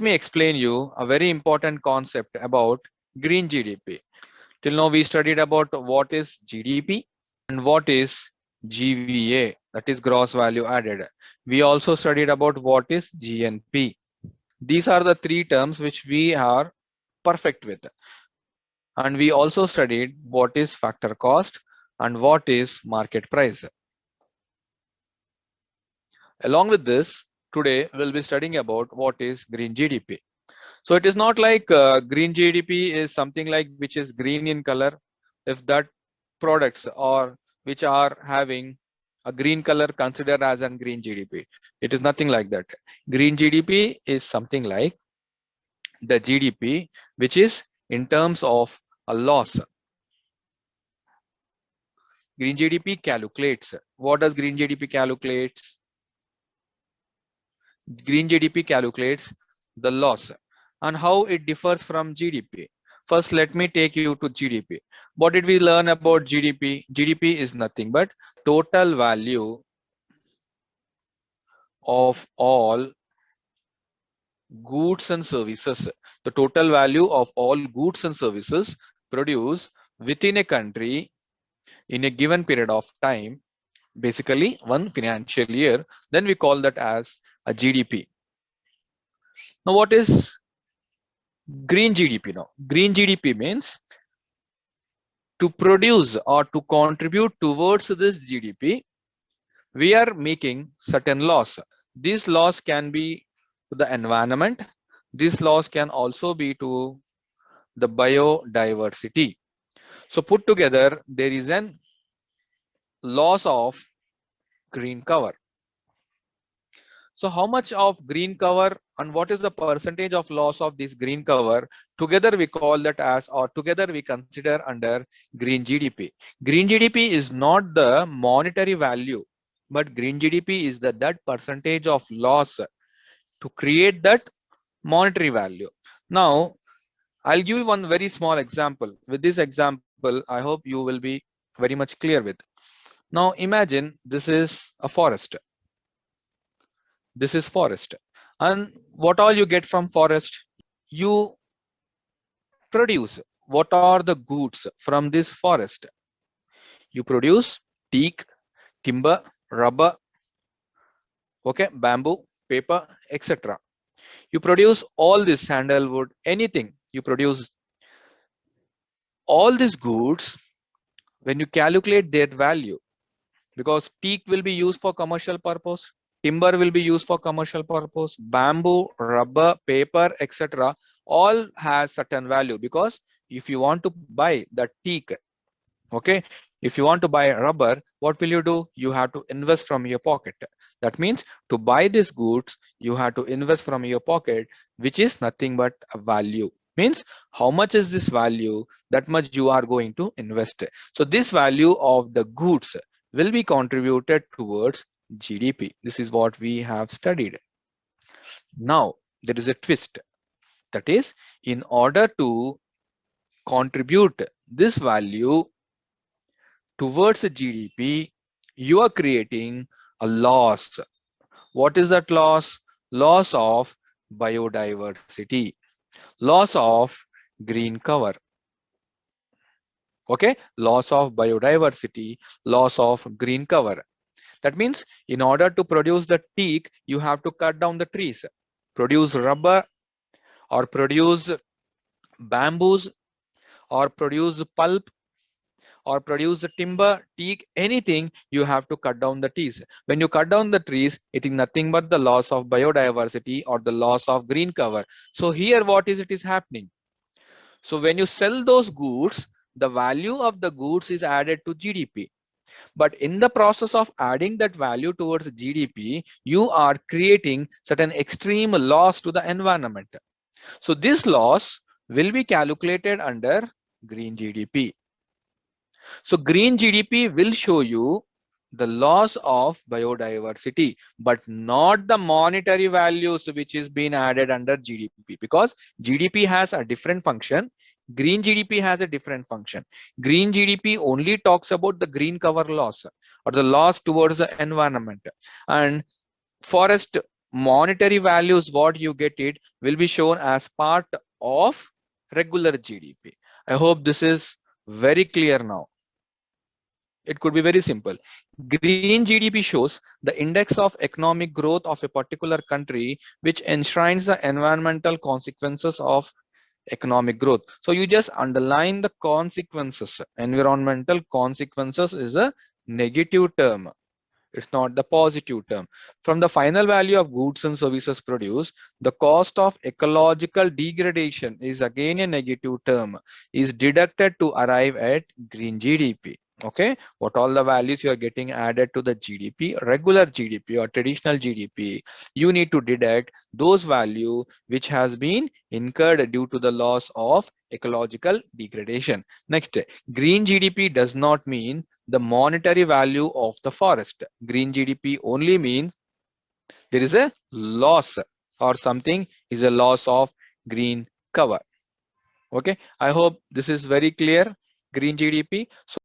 me explain you a very important concept about green GDP. Till now we studied about what is GDP and what is GVA, that is gross value added. We also studied about what is GNP. These are the three terms which we are perfect with. And we also studied what is factor cost and what is market price. Along with this, today we'll be studying about what is green GDP. So it is not like green GDP is something like which is green in color. If that products or which are having a green color considered as a green GDP, it is nothing like that. Green GDP is something like the GDP which is in terms of a loss. Green GDP calculates. What does green GDP calculates? Green GDP calculates the loss and how it differs from GDP. First, let me take you to GDP. What did we learn about GDP? GDP is nothing but total value of all goods and services. The total value of all goods and services produced within a country in a given period of time, basically one financial year, then we call that as a GDP. Now, what is green GDP now? Green GDP means to produce or to contribute towards this GDP, we are making certain laws. These laws can be to the environment. These laws can also be to the biodiversity. So put together, there is an loss of green cover. So how much of green cover and what is the percentage of loss of this green cover? Together we call that as, or together we consider under green GDP. Green GDP is not the monetary value, but green GDP is that percentage of loss to create that monetary value. Now, I'll give you one very small example. With this example, I hope you will be very much clear with. Now imagine this is a forest. This is forest. And what all you get from forest? You produce. What are the goods from this forest? You produce teak, timber, rubber, okay, bamboo, paper, etc. You produce all this sandalwood, anything. You produce all these goods when you calculate their value, because teak will be used for commercial purpose, timber will be used for commercial purpose, bamboo, rubber, paper, etc. all has certain value, because if you want to buy the teak, okay, if you want to buy rubber, what will you do? You have to invest from your pocket. That means to buy these goods, you have to invest from your pocket, which is nothing but a value. Means how much is this value, that much you are going to invest. So this value of the goods will be contributed towards GDP. This is what we have studied. Now there is a twist, that is, in order to contribute this value towards a GDP, you are creating a loss. What is that loss? Loss of biodiversity, loss of green cover. Okay, loss of biodiversity, loss of green cover. That means in order to produce the teak, you have to cut down the trees, produce rubber or produce bamboos or produce pulp or produce the timber, teak, anything, you have to cut down the trees. When you cut down the trees, it is nothing but the loss of biodiversity or the loss of green cover. So here what is it is happening? So when you sell those goods, the value of the goods is added to GDP. But in the process of adding that value towards GDP, you are creating certain extreme loss to the environment. So this loss will be calculated under green GDP. So green GDP will show you the loss of biodiversity, but not the monetary values which is being added under GDP, because GDP has a different function. Green GDP has a different function. Green GDP only talks about the green cover loss or the loss towards the environment, and forest monetary values, what you get it, will be shown as part of regular GDP. I hope this is very clear now. It could be very simple. Green GDP shows the index of economic growth of a particular country, which enshrines the environmental consequences of economic growth. So you just underline the consequences. Environmental consequences is a negative term. It's not the positive term. From the final value of goods and services produced, the cost of ecological degradation is again a negative term, is deducted to arrive at green GDP. Okay, what all the values you are getting added to the GDP, regular GDP or traditional GDP, you need to deduct those value which has been incurred due to the loss of ecological degradation. Next, green GDP does not mean the monetary value of the forest. Green GDP only means there is a loss or something is a loss of green cover. Okay, I hope this is very clear. Green GDP. So